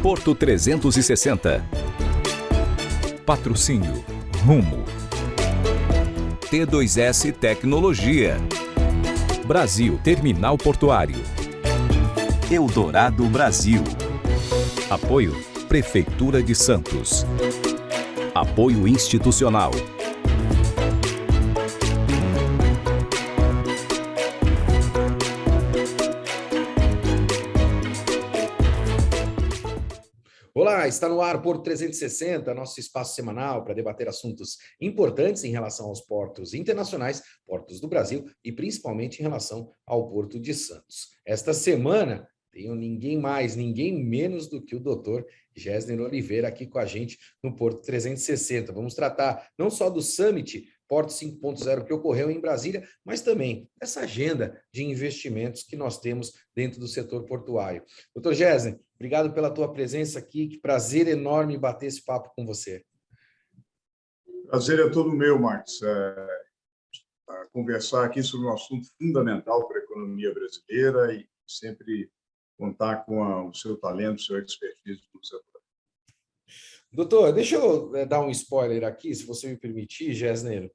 Porto 360. Patrocínio Rumo. T2S Tecnologia. Brasil Terminal Portuário. Eldorado Brasil. Apoio Prefeitura de Santos. Apoio institucional. Olá, está no ar Porto 360, nosso espaço semanal para debater assuntos importantes em relação aos portos internacionais, portos do Brasil e principalmente em relação ao Porto de Santos. Esta semana tenho ninguém mais, ninguém menos do que o doutor Gessner Oliveira aqui com a gente no Porto 360. Vamos tratar não só do Summit Porto 5.0 que ocorreu em Brasília, mas também dessa agenda de investimentos que nós temos dentro do setor portuário. Doutor Gessner, obrigado pela tua presença aqui, que prazer enorme bater esse papo com você. Prazer é todo meu, Marcos. Conversar aqui sobre um assunto fundamental para a economia brasileira e sempre contar com o seu talento, sua expertise no setor. Doutor, deixa eu dar um spoiler aqui, se você me permitir, Gessner.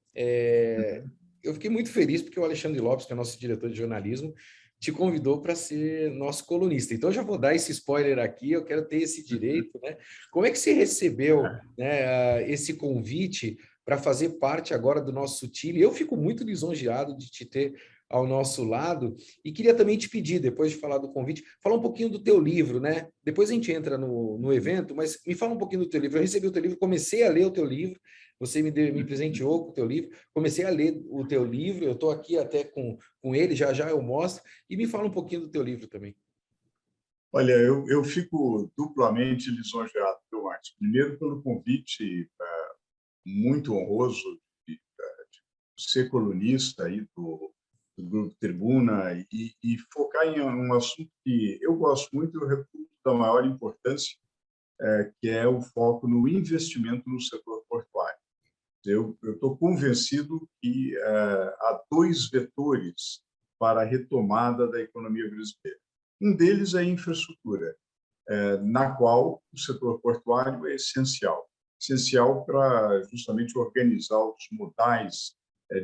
Eu fiquei muito feliz porque o Alexandre Lopes, que é nosso diretor de jornalismo, te convidou para ser nosso colunista. Então, eu já vou dar esse spoiler aqui, eu quero ter esse direito, né? Como é que você recebeu, né, esse convite para fazer parte agora do nosso time? Eu fico muito lisonjeado de te ter ao nosso lado e queria também te pedir, depois de falar do convite, falar um pouquinho do teu livro, né? Depois a gente entra no evento, mas me fala um pouquinho do teu livro. Eu recebi o teu livro, comecei a ler o teu livro, você me presenteou com o teu livro, comecei a ler o teu livro, eu estou aqui até com ele, já já eu mostro, e me fala um pouquinho do teu livro também. Olha, eu fico duplamente lisonjeado, viu, Marcos? Primeiro, pelo convite muito honroso de ser colunista aí do Grupo Tribuna e focar em um assunto que eu gosto muito, eu reputo da maior importância, que é o foco no investimento no setor portuário. Eu estou convencido que há dois vetores para a retomada da economia brasileira. Um deles é a infraestrutura, na qual o setor portuário é essencial para justamente organizar os modais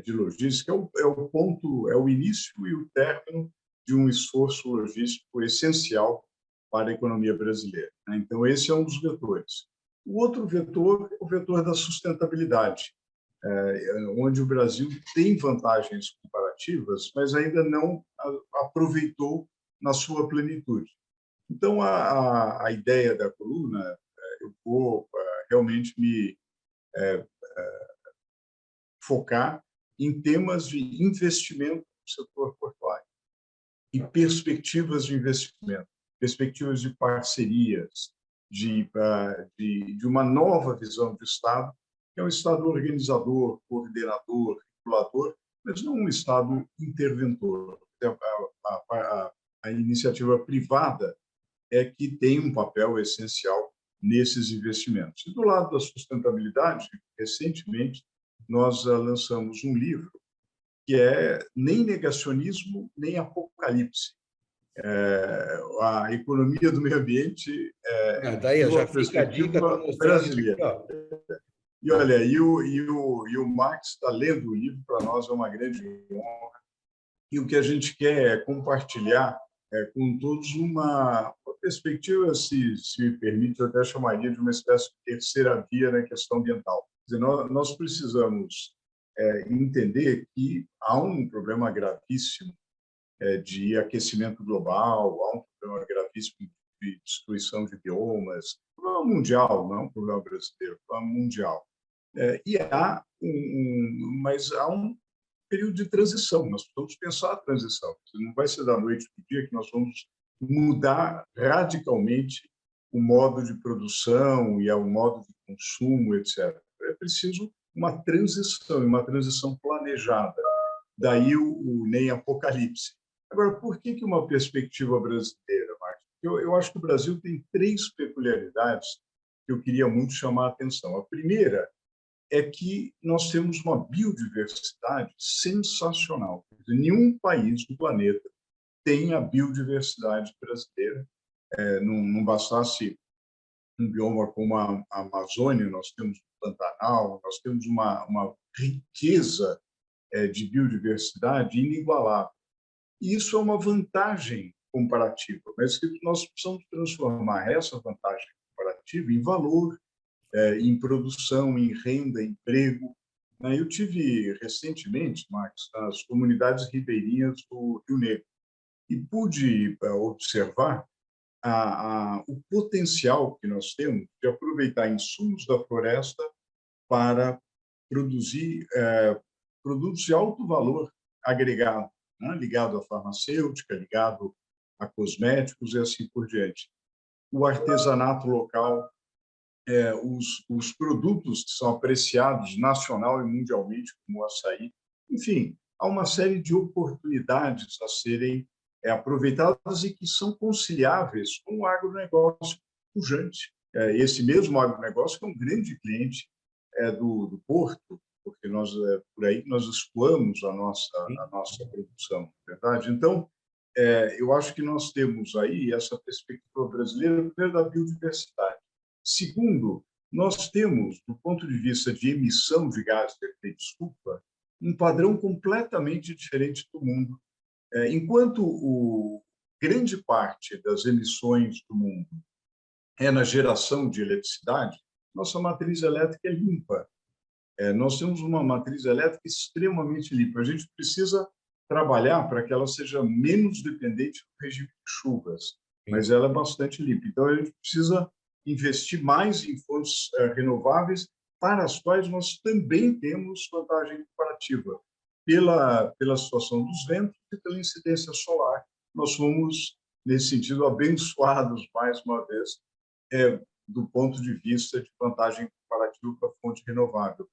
de logística, é o ponto, é o início e o término de um esforço logístico essencial para a economia brasileira. Então, esse é um dos vetores. O outro vetor é o vetor da sustentabilidade, onde o Brasil tem vantagens comparativas, mas ainda não aproveitou na sua plenitude. Então, a ideia da coluna, eu vou realmente me focar em temas de investimento no setor portuário e perspectivas de investimento, perspectivas de parcerias, de uma nova visão de Estado, que é um Estado organizador, coordenador, regulador, mas não um Estado interventor. A iniciativa privada é que tem um papel essencial nesses investimentos. E do lado da sustentabilidade, recentemente, nós lançamos um livro que é nem negacionismo, nem apocalipse. A economia do meio ambiente Daí, de já uma fica a dica, estou perspectiva mostrando aqui, brasileira. ó. E olha, o Max está lendo o livro, para nós é uma grande honra. E o que a gente quer é compartilhar com todos uma perspectiva, se me permite, eu até chamaria de uma espécie de terceira via na questão ambiental. Quer dizer, nós precisamos entender que há um problema gravíssimo de aquecimento global, há um problema gravíssimo de destruição de biomas, um problema mundial, não é um problema brasileiro, é um problema mundial. Mas há um período de transição, nós precisamos pensar a transição. Não vai ser da noite para o dia que nós vamos mudar radicalmente o modo de produção e o modo de consumo, etc. É preciso uma transição planejada. Daí o nem apocalipse. Agora, por que uma perspectiva brasileira, Marcos? Eu acho que o Brasil tem três peculiaridades que eu queria muito chamar a atenção. A primeira é que nós temos uma biodiversidade sensacional. Nenhum país do planeta tem a biodiversidade brasileira. Não bastasse um bioma como a Amazônia, nós temos o Pantanal, nós temos uma riqueza de biodiversidade inigualável. E isso é uma vantagem comparativa, mas que nós precisamos transformar essa vantagem comparativa em valor, em produção, em renda, em emprego. Eu tive recentemente, Max, nas comunidades ribeirinhas do Rio Negro e pude observar o potencial que nós temos de aproveitar insumos da floresta para produzir produtos de alto valor agregado, né? Ligado à farmacêutica, ligado a cosméticos e assim por diante. O artesanato local, os produtos que são apreciados nacional e mundialmente, como o açaí. Enfim, há uma série de oportunidades a serem aproveitadas e que são conciliáveis com o agronegócio pujante. Esse mesmo agronegócio que é um grande cliente do Porto, porque nós por aí nós escoamos a nossa produção, não é verdade? Então, eu acho que nós temos aí essa perspectiva brasileira, primeiro, da biodiversidade. Segundo, nós temos, do ponto de vista de emissão de gases de efeito estufa, um padrão completamente diferente do mundo. Enquanto grande parte das emissões do mundo é na geração de eletricidade, nossa matriz elétrica é limpa. Nós temos uma matriz elétrica extremamente limpa. A gente precisa trabalhar para que ela seja menos dependente do regime de chuvas, mas ela é bastante limpa. Então, a gente precisa investir mais em fontes renováveis, para as quais nós também temos vantagem comparativa, pela situação dos ventos e pela incidência solar. Nós fomos, nesse sentido, abençoados, mais uma vez, do ponto de vista de vantagem comparativa para a fonte renovável.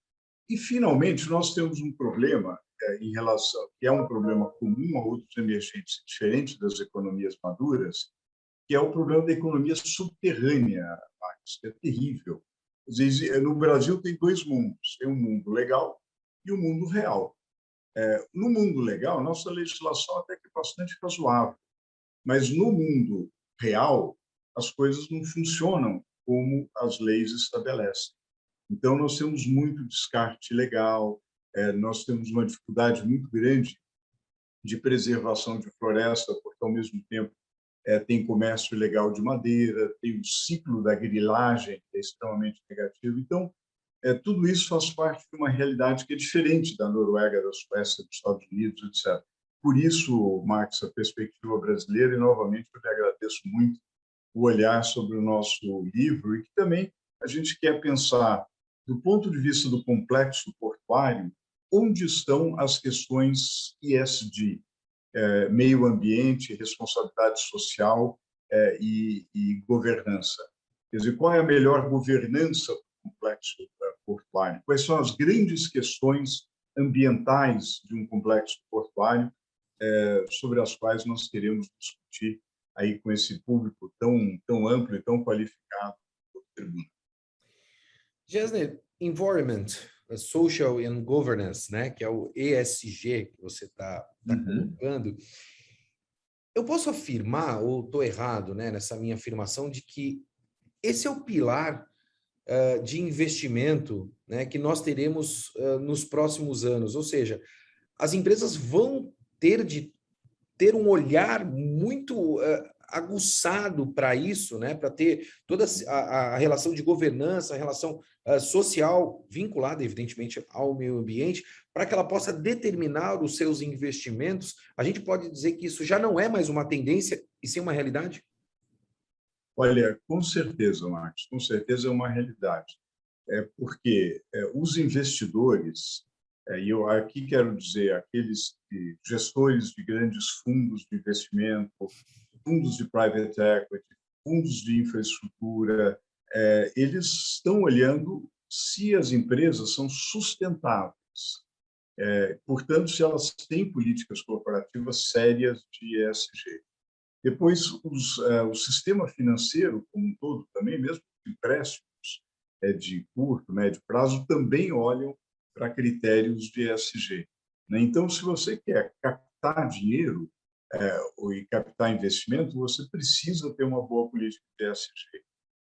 E, finalmente, nós temos um problema em relação, que é um problema comum a outros emergentes, diferente das economias maduras, que é o problema da economia subterrânea, Max, que é terrível. Às vezes, no Brasil tem dois mundos, tem um mundo legal e um mundo real. No mundo legal, nossa legislação até que é bastante razoável, mas no mundo real, as coisas não funcionam como as leis estabelecem. Então, nós temos muito descarte ilegal, nós temos uma dificuldade muito grande de preservação de floresta, porque, ao mesmo tempo, tem comércio ilegal de madeira, tem o ciclo da grilagem, que é extremamente negativo. Então, tudo isso faz parte de uma realidade que é diferente da Noruega, da Suécia, dos Estados Unidos, etc. Por isso, Max, a perspectiva brasileira, e, novamente, eu lhe agradeço muito o olhar sobre o nosso livro, e que também a gente quer pensar, do ponto de vista do complexo portuário, onde estão as questões ESG, meio ambiente, responsabilidade social e governança. Quer dizer, qual é a melhor governança do complexo portuário? Quais são as grandes questões ambientais de um complexo portuário sobre as quais nós queremos discutir aí com esse público tão amplo e tão qualificado do tribunal? Gessner, Environment, Social and Governance, né, que é o ESG que você está colocando, eu posso afirmar, ou estou errado, né, nessa minha afirmação, de que esse é o pilar de investimento, né, que nós teremos nos próximos anos, ou seja, as empresas vão ter um olhar muito aguçado para isso, né, para ter toda a relação de governança, a relação social vinculada, evidentemente, ao meio ambiente, para que ela possa determinar os seus investimentos. A gente pode dizer que isso já não é mais uma tendência, e sim uma realidade? Olha, com certeza, Marcos, com certeza é uma realidade. Porque os investidores, e eu aqui quero dizer aqueles gestores de grandes fundos de investimento, fundos de private equity, fundos de infraestrutura, eles estão olhando se as empresas são sustentáveis, portanto, se elas têm políticas corporativas sérias de ESG. Depois, o sistema financeiro como um todo também, mesmo empréstimos de curto, médio prazo, também olham para critérios de ESG. Então, se você quer captar dinheiro e captar investimento, você precisa ter uma boa política de ESG.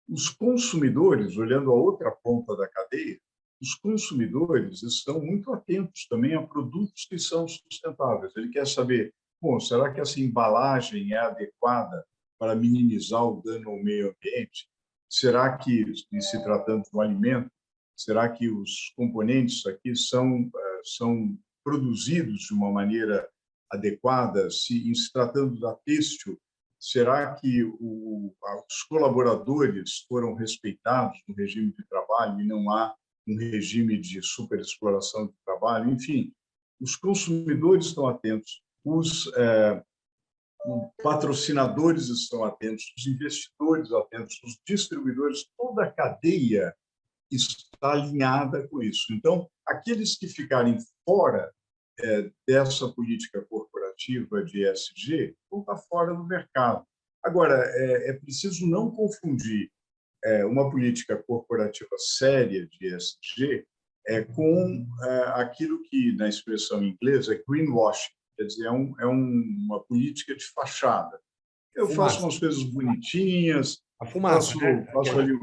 Os consumidores, olhando a outra ponta da cadeia, os consumidores estão muito atentos também a produtos que são sustentáveis. Ele quer saber, bom, será que essa embalagem é adequada para minimizar o dano ao meio ambiente? Será que, em se tratando de um alimento, será que os componentes aqui são produzidos de uma maneira adequada? Em se tratando da têxtil, será que os colaboradores foram respeitados no regime de trabalho e não há um regime de superexploração de trabalho? Enfim, os consumidores estão atentos, os patrocinadores estão atentos, os investidores atentos, os distribuidores, toda a cadeia está alinhada com isso. Então, aqueles que ficarem fora dessa política corporativa de ESG vão estar fora do mercado. Agora, é preciso não confundir uma política corporativa séria de ESG com aquilo que, na expressão inglesa, é greenwashing, quer dizer, é uma política de fachada. Eu faço umas coisas bonitinhas, a fumaça, faço ali,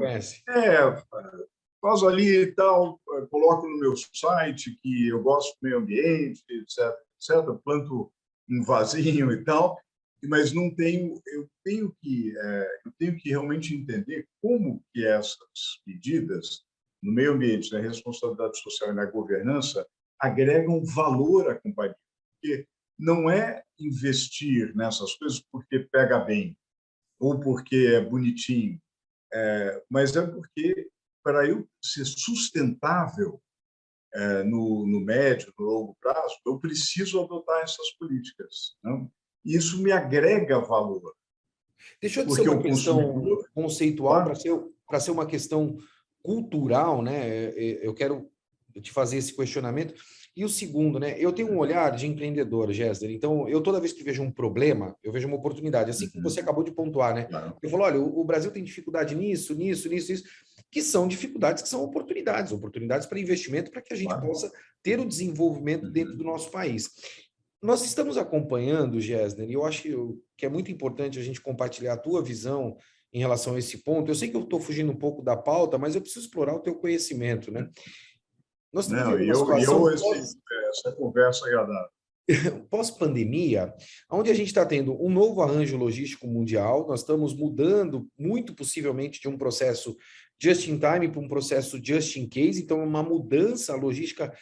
faço ali e tal, coloco no meu site que eu gosto do meio ambiente, etc, etc, planto um vasinho e tal, mas não tenho, eu tenho que realmente entender como que essas medidas no meio ambiente, na responsabilidade social e na governança agregam valor à companhia. Porque não é investir nessas coisas porque pega bem ou porque é bonitinho, mas é porque, para eu ser sustentável no médio, no longo prazo, eu preciso adotar essas políticas. Não? Isso me agrega valor. Deixa de ser uma questão conceitual para ser uma questão cultural, né? Eu quero te fazer esse questionamento. E o segundo, né? Eu tenho um olhar de empreendedor, Gessler. Então, eu toda vez que vejo um problema, eu vejo uma oportunidade. Assim como você acabou de pontuar, né? Eu falo, olha, o Brasil tem dificuldade nisso, que são dificuldades que são oportunidades para investimento, para que a gente possa ter o desenvolvimento dentro do nosso país. Nós estamos acompanhando, Gessler, e eu acho que é muito importante a gente compartilhar a tua visão em relação a esse ponto. Eu sei que eu estou fugindo um pouco da pauta, mas eu preciso explorar o teu conhecimento, né? Nós estamos vivendo uma situação essa conversa agradável. Pós-pandemia, onde a gente está tendo um novo arranjo logístico mundial, nós estamos mudando, muito possivelmente, de um processo just-in-time para um processo just-in-case, então uma mudança logística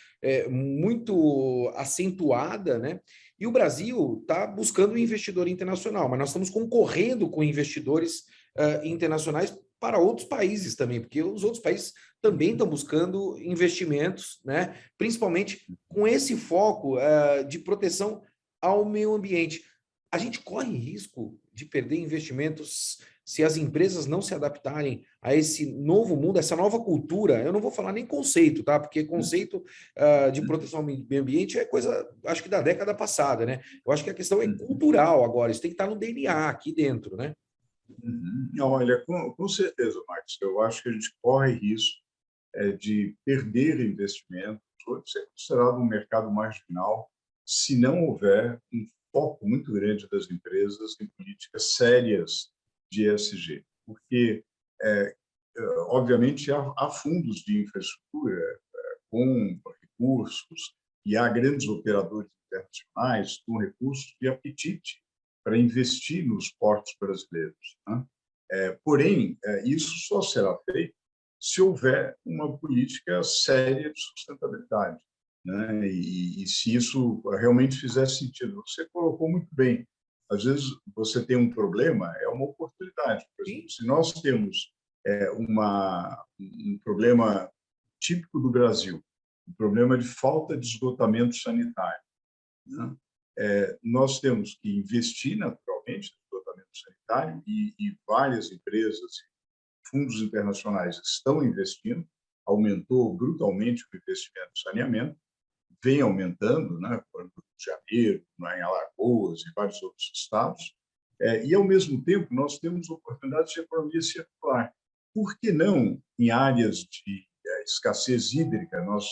muito acentuada, né? E o Brasil está buscando um investidor internacional, mas nós estamos concorrendo com investidores internacionais para outros países também, porque os outros países também estão buscando investimentos, né? Principalmente com esse foco de proteção ao meio ambiente. A gente corre risco de perder investimentos se as empresas não se adaptarem a esse novo mundo, essa nova cultura. Eu não vou falar nem conceito, tá? Porque conceito de proteção ao meio ambiente é coisa, acho que da década passada, né? Eu acho que a questão é cultural agora, isso tem que estar no DNA aqui dentro, né? Olha, com certeza, Marcos, eu acho que a gente corre risco de perder investimento, de ser considerado um mercado marginal, se não houver um foco muito grande das empresas em políticas sérias de ESG. Porque, obviamente, há fundos de infraestrutura com recursos e há grandes operadores internacionais com recursos e apetite para investir nos portos brasileiros. Né? Porém, isso só será feito se houver uma política séria de sustentabilidade, né? E se isso realmente fizer sentido. Você colocou muito bem. Às vezes, você tem um problema, é uma oportunidade. Por exemplo, se nós temos um problema típico do Brasil, um problema de falta de esgotamento sanitário, né? Nós temos que investir naturalmente no esgotamento sanitário e várias empresas, fundos internacionais estão investindo, aumentou brutalmente o investimento em saneamento, vem aumentando, né, no Rio de Janeiro, em Alagoas e vários outros estados, e, ao mesmo tempo, nós temos oportunidades de economia circular. Por que não em áreas de escassez hídrica? Nós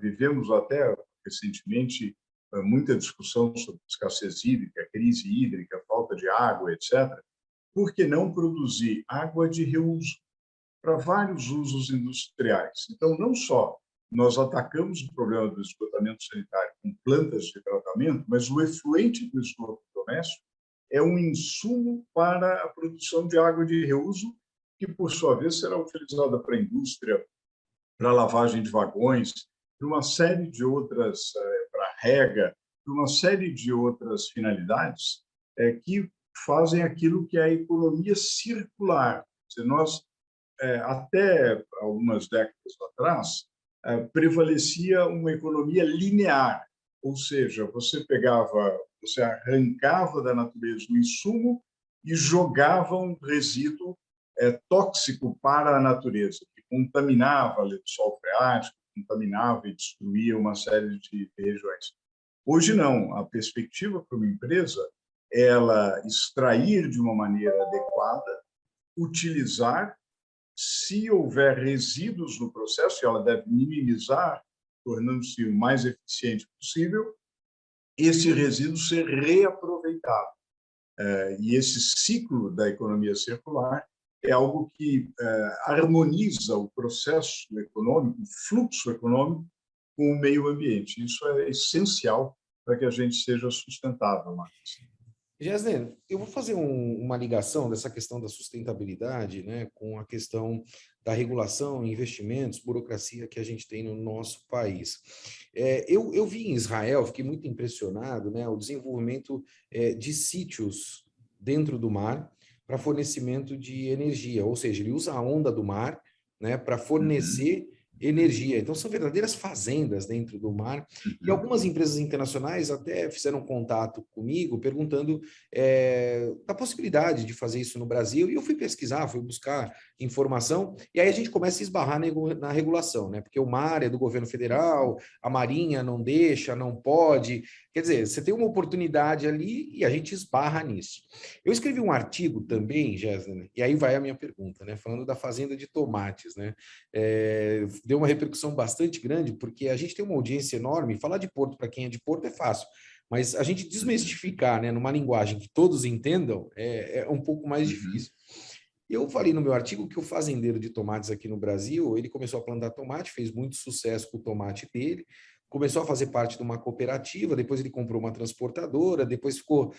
vivemos até recentemente muita discussão sobre escassez hídrica, crise hídrica, falta de água, etc. por que não produzir água de reuso para vários usos industriais? Então, não só nós atacamos o problema do esgotamento sanitário com plantas de tratamento, mas o efluente do esgoto doméstico é um insumo para a produção de água de reuso, que, por sua vez, será utilizada para a indústria, para a lavagem de vagões, para uma série de outras, para rega, para uma série de outras finalidades que fazem aquilo que é a economia circular. Se nós, até algumas décadas atrás, prevalecia uma economia linear, ou seja, você arrancava da natureza um insumo e jogava um resíduo tóxico para a natureza, que contaminava o lençol freático, contaminava e destruía uma série de regiões. Hoje não, a perspectiva para uma empresa é ela extrair de uma maneira adequada, utilizar. Se houver resíduos no processo, ela deve minimizar, tornando-se o mais eficiente possível, esse resíduo ser reaproveitado. E esse ciclo da economia circular é algo que harmoniza o processo econômico, o fluxo econômico, com o meio ambiente. Isso é essencial para que a gente seja sustentável, Marcos. Gessner, eu vou fazer uma ligação dessa questão da sustentabilidade, né, com a questão da regulação, investimentos, burocracia que a gente tem no nosso país. Eu vi em Israel, fiquei muito impressionado, né, o desenvolvimento de sítios dentro do mar para fornecimento de energia, ou seja, ele usa a onda do mar, né, para fornecer energia. Então, são verdadeiras fazendas dentro do mar. E algumas empresas internacionais até fizeram contato comigo, perguntando da possibilidade de fazer isso no Brasil. E eu fui pesquisar, fui buscar informação, e aí a gente começa a esbarrar na regulação, né? Porque o mar é do governo federal, a Marinha não deixa, não pode. Quer dizer, você tem uma oportunidade ali e a gente esbarra nisso. Eu escrevi um artigo também, Gessner, e aí vai a minha pergunta, né? Falando da fazenda de tomates, né? Deu uma repercussão bastante grande, porque a gente tem uma audiência enorme. Falar de Porto para quem é de Porto é fácil, mas a gente desmistificar, né, numa linguagem que todos entendam é um pouco mais difícil. Eu falei no meu artigo que o fazendeiro de tomates aqui no Brasil, ele começou a plantar tomate, fez muito sucesso com o tomate dele, começou a fazer parte de uma cooperativa, depois ele comprou uma transportadora, depois ficou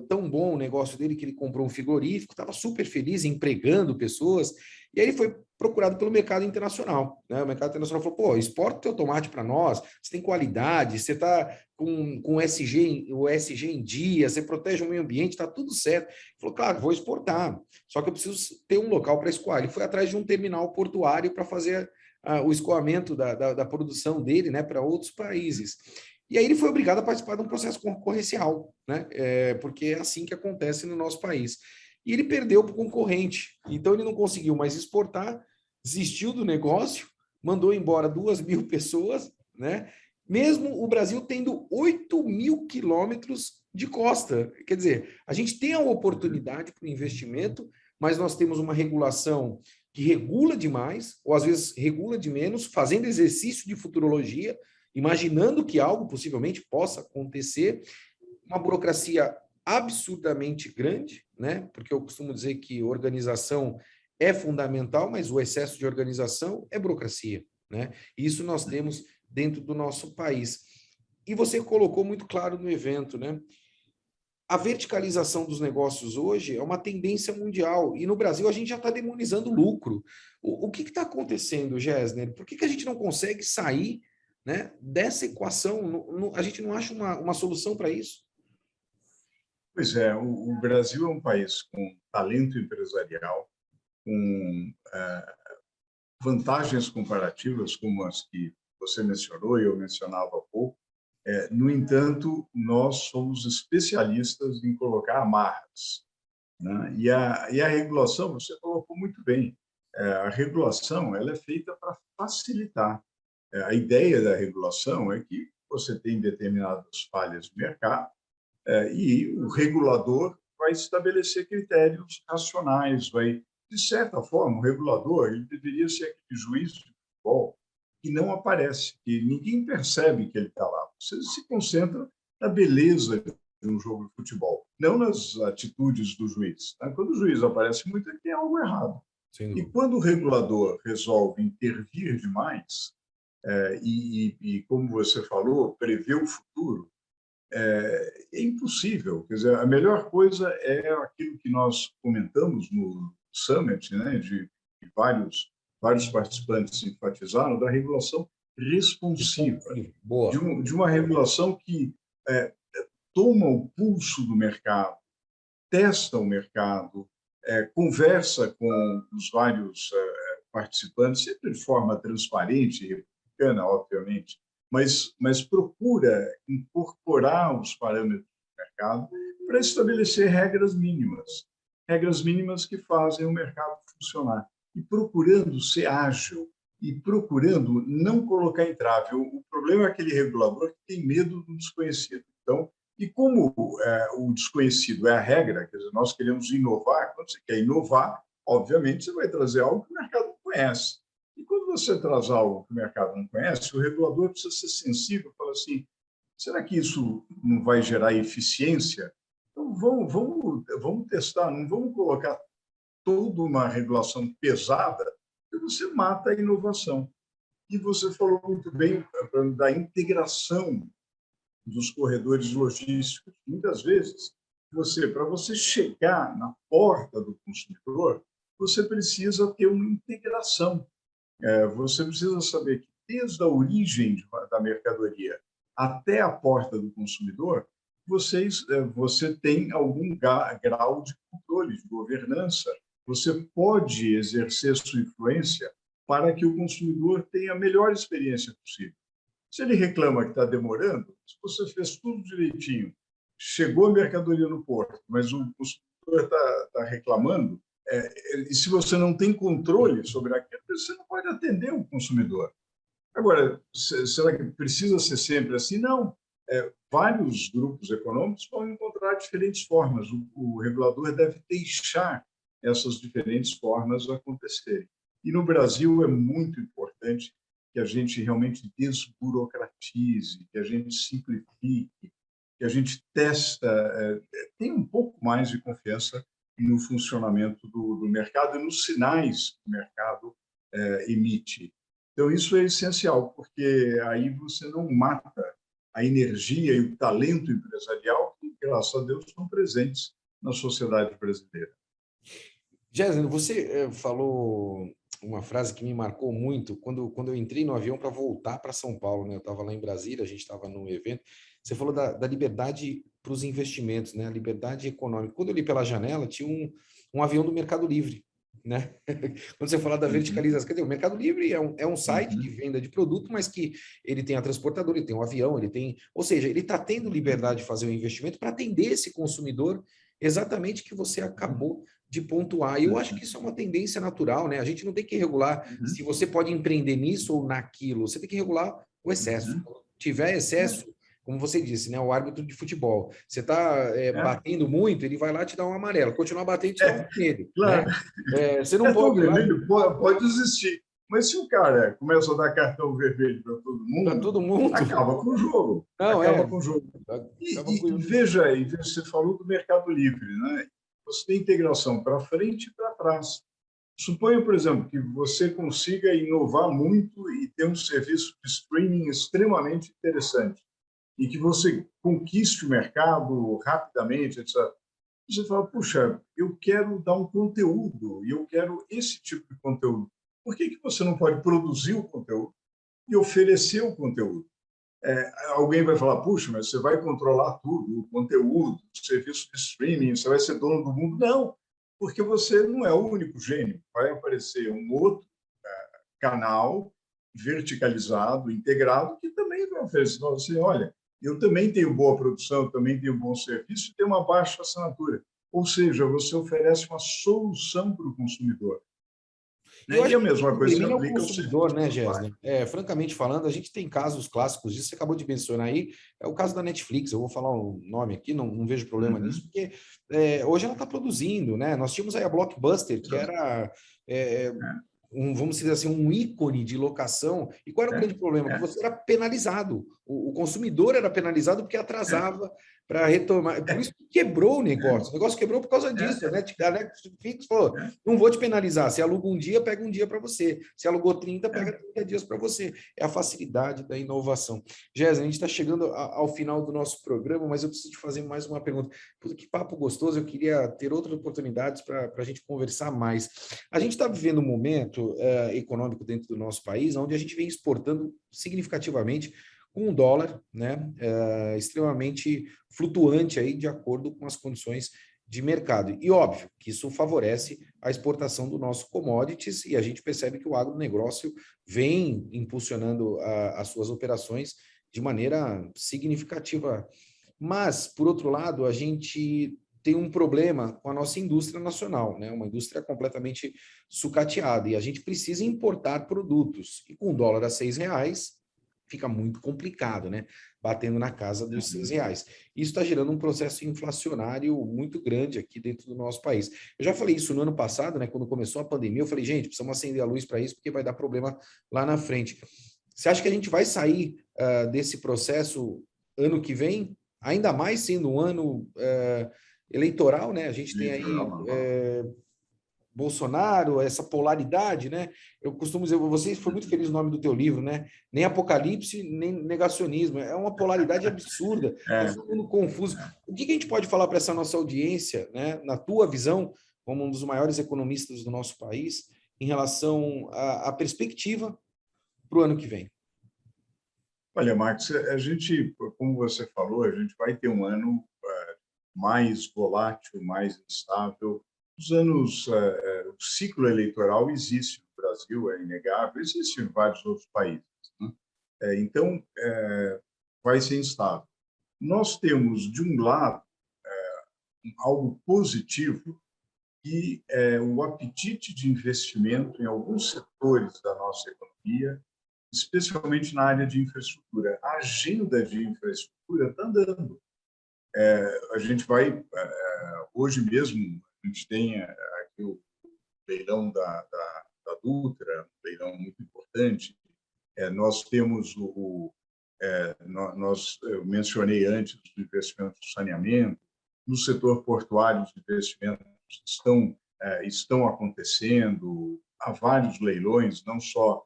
tão bom o negócio dele que ele comprou um frigorífico, estava super feliz, empregando pessoas, e aí ele foi procurado pelo mercado internacional, né? O mercado internacional falou, pô, exporta o teu tomate para nós, você tem qualidade, você está com o ESG em dia, você protege o meio ambiente, está tudo certo. Ele falou, claro, vou exportar, só que eu preciso ter um local para escoar. Ele foi atrás de um terminal portuário para fazer o escoamento da produção dele, né, para outros países. E aí ele foi obrigado a participar de um processo concorrencial, né, porque é assim que acontece no nosso país. E ele perdeu para o concorrente, então ele não conseguiu mais exportar, desistiu do negócio, mandou embora 2.000 pessoas, né, mesmo o Brasil tendo 8.000 quilômetros de costa. Quer dizer, a gente tem a oportunidade para o investimento, mas nós temos uma regulação que regula demais, ou às vezes regula de menos, fazendo exercício de futurologia, imaginando que algo possivelmente possa acontecer, uma burocracia absurdamente grande, né? Porque eu costumo dizer que organização é fundamental, mas o excesso de organização é burocracia, né? E isso nós temos dentro do nosso país. E você colocou muito claro no evento, né? A verticalização dos negócios hoje é uma tendência mundial, e no Brasil a gente já está demonizando o lucro. O que está acontecendo, Gessner? Por que a gente não consegue sair, né, dessa equação? A gente não acha uma solução para isso? Pois é, o Brasil é um país com talento empresarial, com vantagens comparativas como as que você mencionou e eu mencionava há pouco. No entanto, nós somos especialistas em colocar amarras, né? E a regulação, você colocou muito bem, a regulação ela é feita para facilitar. A ideia da regulação é que você tem determinadas falhas no mercado e o regulador vai estabelecer critérios racionais, de certa forma, o regulador ele deveria ser aquele juiz de futebol que não aparece, que ninguém percebe que ele está lá. Você se concentra na beleza de um jogo de futebol, não nas atitudes do juiz. Tá? Quando o juiz aparece muito, é que tem algo errado. E quando o regulador resolve intervir demais, como você falou, prever o futuro, é impossível. Quer dizer, a melhor coisa é aquilo que nós comentamos no Summit, né, de vários participantes enfatizaram, da regulação responsiva, Boa. de uma regulação que toma o pulso do mercado, testa o mercado, conversa com os vários participantes, sempre de forma transparente e republicana, obviamente, mas procura incorporar os parâmetros do mercado para estabelecer regras mínimas que fazem o mercado funcionar, e procurando ser ágil, e procurando não colocar entrave. O problema é aquele regulador que tem medo do desconhecido. Então, e como o desconhecido é a regra, quer dizer, nós queremos inovar, quando você quer inovar, obviamente você vai trazer algo que o mercado não conhece. E quando você traz algo que o mercado não conhece, o regulador precisa ser sensível e falar assim, será que isso não vai gerar eficiência? Então, vamos testar, não vamos colocar toda uma regulação pesada, que você mata a inovação. E você falou muito bem da integração dos corredores logísticos. Muitas vezes, para você chegar na porta do consumidor, você precisa ter uma integração. Você precisa saber que, desde a origem da mercadoria até a porta do consumidor, você tem algum grau de controle, de governança. Você pode exercer sua influência para que o consumidor tenha a melhor experiência possível. Se ele reclama que está demorando, se você fez tudo direitinho, chegou a mercadoria no porto, mas o consumidor está reclamando, e se você não tem controle sobre aquilo, você não pode atender o consumidor. Agora, será que precisa ser sempre assim? Não. Vários grupos econômicos vão encontrar diferentes formas. O regulador deve deixar essas diferentes formas acontecerem. E no Brasil é muito importante que a gente realmente desburocratize, que a gente simplifique, que a gente tenha um pouco mais de confiança no funcionamento do mercado e nos sinais que o mercado emite. Então, isso é essencial, porque aí você não mata a energia e o talento empresarial que, graças a Deus, estão presentes na sociedade brasileira. Gésner, você falou uma frase que me marcou muito quando eu entrei no avião para voltar para São Paulo, né? Eu estava lá em Brasília, a gente estava num evento. Você falou da liberdade para os investimentos, né? A liberdade econômica. Quando eu li pela janela, tinha um avião do Mercado Livre, né? Quando você fala da verticalização, quer dizer, o Mercado Livre é um site de venda de produto, mas que ele tem a transportadora, ele tem um avião, ou seja, ele está tendo liberdade de fazer o investimento para atender esse consumidor exatamente que você acabou de pontuar. E eu acho que isso é uma tendência natural, né? A gente não tem que regular se você pode empreender nisso ou naquilo, você tem que regular o excesso. Se tiver excesso, como você disse, né? O árbitro de futebol, você está batendo muito, ele vai lá te dar um amarelo, continuar batendo e te dar um vermelho. Claro. Né? Você não pode... vermelho pode existir, mas se o cara começa a dar cartão vermelho para todo mundo, acaba com o jogo. Acaba com o jogo. E veja aí, você falou do Mercado Livre, né? Você tem integração para frente e para trás. Suponha, por exemplo, que você consiga inovar muito e ter um serviço de streaming extremamente interessante e que você conquiste o mercado rapidamente, etc. Você fala, puxa, eu quero dar um conteúdo e eu quero esse tipo de conteúdo. Por que você não pode produzir o conteúdo e oferecer o conteúdo? Alguém vai falar, puxa, mas você vai controlar tudo, o conteúdo, o serviço de streaming, você vai ser dono do mundo. Não, porque você não é o único gênio. Vai aparecer um outro canal verticalizado, integrado, que também vai oferecer. Então, assim, olha, eu também tenho boa produção, eu também tenho bom serviço e tenho uma baixa assinatura. Ou seja, você oferece uma solução para o consumidor. Eu acho e a mesma coisa que se o aplica ao consumidor, né, serviço. Gésner? Francamente falando, a gente tem casos clássicos disso, você acabou de mencionar aí, é o caso da Netflix, eu vou falar o nome aqui, não vejo problema nisso, porque hoje ela está produzindo, né? Nós tínhamos aí a Blockbuster, que era, vamos dizer assim, um ícone de locação, e qual era o grande problema? Que você era penalizado, o consumidor era penalizado porque atrasava para retomar. Por isso que quebrou o negócio. O negócio quebrou por causa disso, né? A Netflix falou: não vou te penalizar. Se aluga um dia, pega um dia para você. Se alugou 30, pega 30 dias para você. É a facilidade da inovação. Jéssica, a gente está chegando ao final do nosso programa, mas eu preciso te fazer mais uma pergunta. Puta, que papo gostoso, eu queria ter outras oportunidades para a gente conversar mais. A gente está vivendo um momento econômico dentro do nosso país, onde a gente vem exportando significativamente com um dólar, né, extremamente flutuante aí de acordo com as condições de mercado. E óbvio que isso favorece a exportação do nosso commodities e a gente percebe que o agronegócio vem impulsionando as suas operações de maneira significativa. Mas, por outro lado, a gente tem um problema com a nossa indústria nacional, né? Uma indústria completamente sucateada, e a gente precisa importar produtos. E com o dólar a R$6, fica muito complicado, né? Batendo na casa dos R$6. Isso está gerando um processo inflacionário muito grande aqui dentro do nosso país. Eu já falei isso no ano passado, né? Quando começou a pandemia, eu falei, gente, precisamos acender a luz para isso, porque vai dar problema lá na frente. Você acha que a gente vai sair desse processo ano que vem? Ainda mais sendo um ano eleitoral, né? A gente tem aí Bolsonaro, essa polaridade, né? Eu costumo dizer, você foi muito feliz no nome do teu livro, né? Nem apocalipse, nem negacionismo. É uma polaridade absurda, é todo mundo confuso. O que a gente pode falar para essa nossa audiência, né? Na tua visão, como um dos maiores economistas do nosso país, em relação à perspectiva para o ano que vem? Olha, Marcos, a gente, como você falou, a gente vai ter um ano mais volátil, mais instável. O ciclo eleitoral existe no Brasil, é inegável, existe em vários outros países, né? Então, vai ser instável. Nós temos, de um lado, algo positivo, que é o apetite de investimento em alguns setores da nossa economia, especialmente na área de infraestrutura. A agenda de infraestrutura está andando. A gente vai, hoje mesmo, a gente tem aqui o leilão da Dutra, um leilão muito importante. Nós temos eu mencionei antes os investimentos no saneamento, no setor portuário os investimentos estão acontecendo, há vários leilões, não só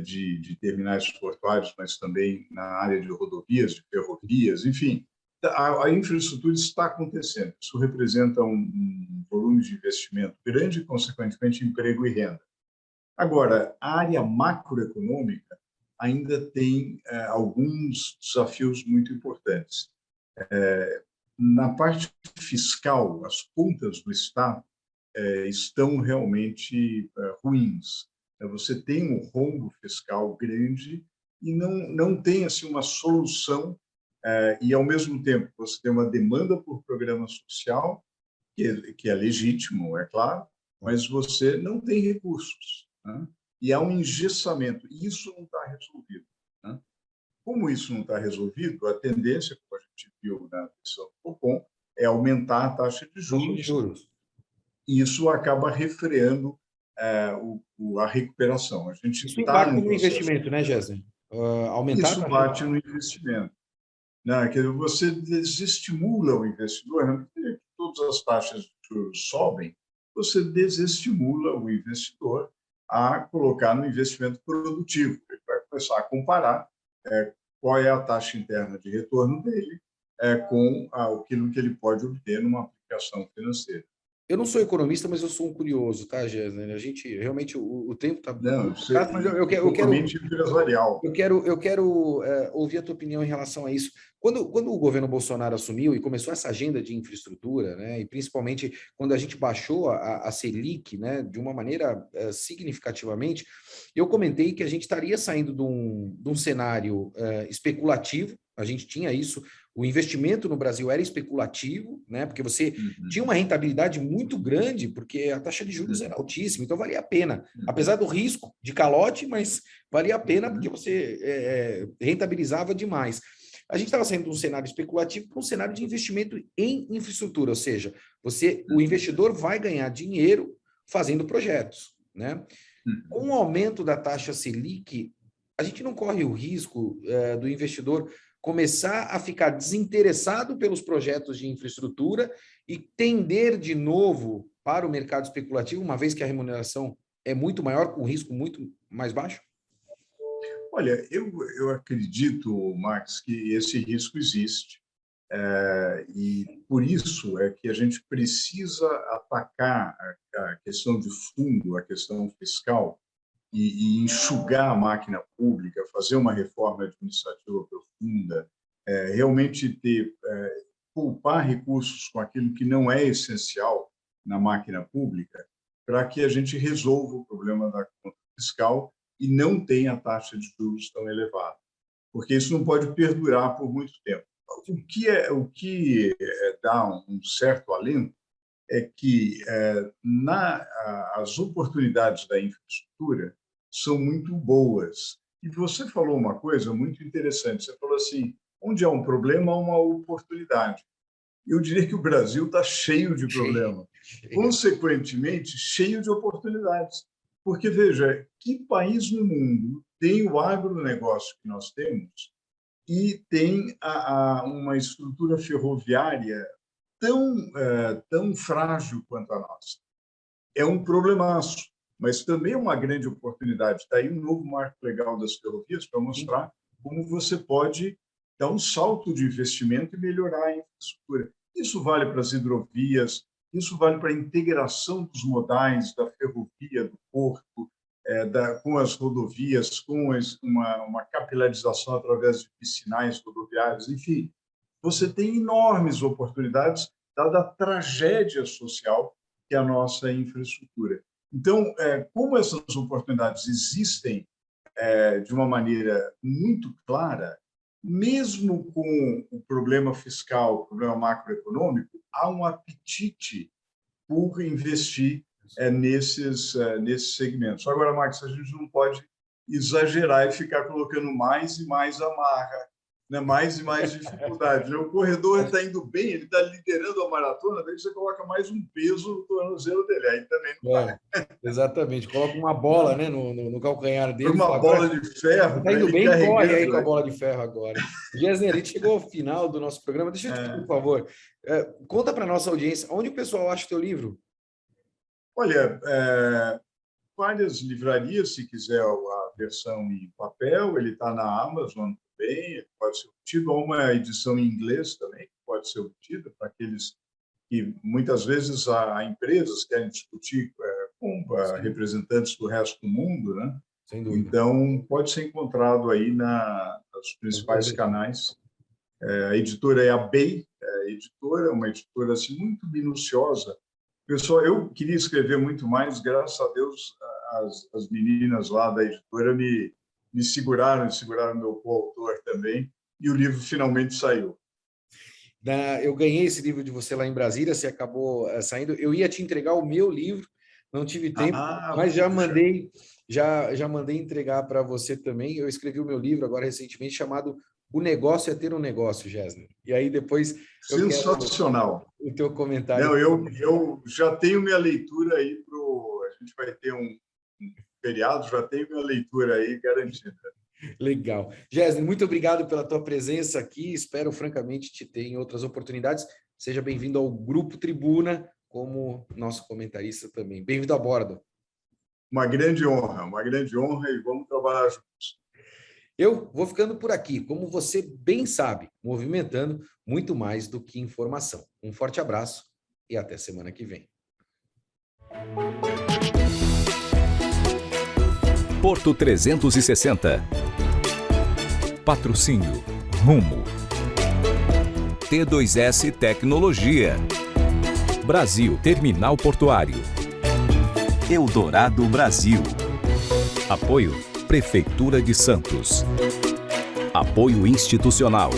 de terminais portuários, mas também na área de rodovias, de ferrovias, enfim. A infraestrutura está acontecendo. Isso representa um volume de investimento grande e, consequentemente, emprego e renda. Agora, a área macroeconômica ainda tem alguns desafios muito importantes. Na parte fiscal, as contas do Estado estão realmente ruins. Você tem um rombo fiscal grande e não tem assim, uma solução. E, ao mesmo tempo, você tem uma demanda por programa social, que é legítimo, é claro, mas você não tem recursos, né? E há um engessamento, e isso não está resolvido, né? Como isso não está resolvido, a tendência, como a gente viu na decisão do Copom, é aumentar a taxa de juros. E isso acaba refreando a recuperação. A gente isso impacta no investimento, né, Jéssica? Aumentar isso bate no investimento. Não, quer dizer, você desestimula o investidor, não porque todas as taxas de juros sobem, você desestimula o investidor a colocar no investimento produtivo. Ele vai começar a comparar qual é a taxa interna de retorno dele com aquilo que ele pode obter numa aplicação financeira. Eu não sou economista, mas eu sou um curioso, tá, Jéssica? A gente realmente o tempo está. Não, mas eu quero ouvir a tua opinião em relação a isso. Quando o governo Bolsonaro assumiu e começou essa agenda de infraestrutura, né, e principalmente quando a gente baixou a Selic, né, de uma maneira significativamente, eu comentei que a gente estaria saindo de um cenário especulativo. A gente tinha isso. O investimento no Brasil era especulativo, né? Porque você tinha uma rentabilidade muito grande, porque a taxa de juros era altíssima, então valia a pena. Apesar do risco de calote, mas valia a pena porque você rentabilizava demais. A gente estava saindo de um cenário especulativo para um cenário de investimento em infraestrutura, ou seja, o investidor vai ganhar dinheiro fazendo projetos, né? Com o aumento da taxa Selic, a gente não corre o risco do investidor começar a ficar desinteressado pelos projetos de infraestrutura e tender de novo para o mercado especulativo, uma vez que a remuneração é muito maior, com risco muito mais baixo? Olha, eu acredito, Max, que esse risco existe. E por isso é que a gente precisa atacar a questão de fundo, a questão fiscal, e enxugar a máquina pública, fazer uma reforma administrativa profunda, realmente poupar recursos com aquilo que não é essencial na máquina pública, para que a gente resolva o problema da conta fiscal e não tenha taxa de juros tão elevada, porque isso não pode perdurar por muito tempo. O que dá um certo alento é que as oportunidades da infraestrutura são muito boas. E você falou uma coisa muito interessante. Você falou assim, onde há um problema, há uma oportunidade. Eu diria que o Brasil está cheio de problemas, consequentemente, cheio de oportunidades. Porque, veja, que país no mundo tem o agronegócio que nós temos e tem uma estrutura ferroviária tão frágil quanto a nossa? É um problemaço, mas também é uma grande oportunidade. Está aí um novo marco legal das ferrovias para mostrar como você pode dar um salto de investimento e melhorar a infraestrutura. Isso vale para as hidrovias, isso vale para a integração dos modais da ferrovia, do porto, com as rodovias, com uma capilarização através de piscinais rodoviários. Enfim, você tem enormes oportunidades, dada a tragédia social que é a nossa infraestrutura. Então, como essas oportunidades existem de uma maneira muito clara, mesmo com o problema fiscal, o problema macroeconômico, há um apetite por investir nesses segmentos. Agora, Max, a gente não pode exagerar e ficar colocando mais e mais amarra, né? Mais e mais dificuldade. O corredor está indo bem, ele está liderando a maratona, daí você coloca mais um peso no tornozelo dele, aí também não vai. Exatamente, coloca uma bola, né, no calcanhar dele. Uma bola de ferro. Está indo bem, corre aí com a bola de ferro agora. Gessner, a gente chegou ao final do nosso programa. Deixa eu te pedir, por favor, conta para a nossa audiência, onde o pessoal acha o teu livro? Olha, várias livrarias, se quiser a versão em papel, ele está na Amazon também, pode ser obtido, ou uma edição em inglês também, que pode ser obtida para aqueles que muitas vezes há empresas querem discutir com representantes do resto do mundo, né? Sem dúvida. Então, pode ser encontrado aí nos principais canais. A editora é a Bay, uma editora assim, muito minuciosa. Pessoal, eu queria escrever muito mais, graças a Deus, as meninas lá da editora me seguraram meu coautor também, e o livro finalmente saiu. Eu ganhei esse livro de você lá em Brasília, você acabou saindo. Eu ia te entregar o meu livro, não tive tempo, mas já mandei entregar para você também. Eu escrevi o meu livro agora recentemente, chamado O Negócio é Ter um Negócio, Gessner. E aí depois... Sensacional. O teu comentário. Não, eu já tenho minha leitura aí a gente vai ter um feriado, já tenho minha leitura aí garantida. Legal. Gessner, muito obrigado pela tua presença aqui. Espero, francamente, te ter em outras oportunidades. Seja bem-vindo ao Grupo Tribuna, como nosso comentarista também. Bem-vindo a bordo. Uma grande honra e vamos trabalhar juntos. Eu vou ficando por aqui, como você bem sabe, movimentando muito mais do que informação. Um forte abraço e até semana que vem. Porto 360. Patrocínio Rumo. T2S Tecnologia. Brasil Terminal Portuário. Eldorado Brasil. Apoio Prefeitura de Santos. Apoio institucional.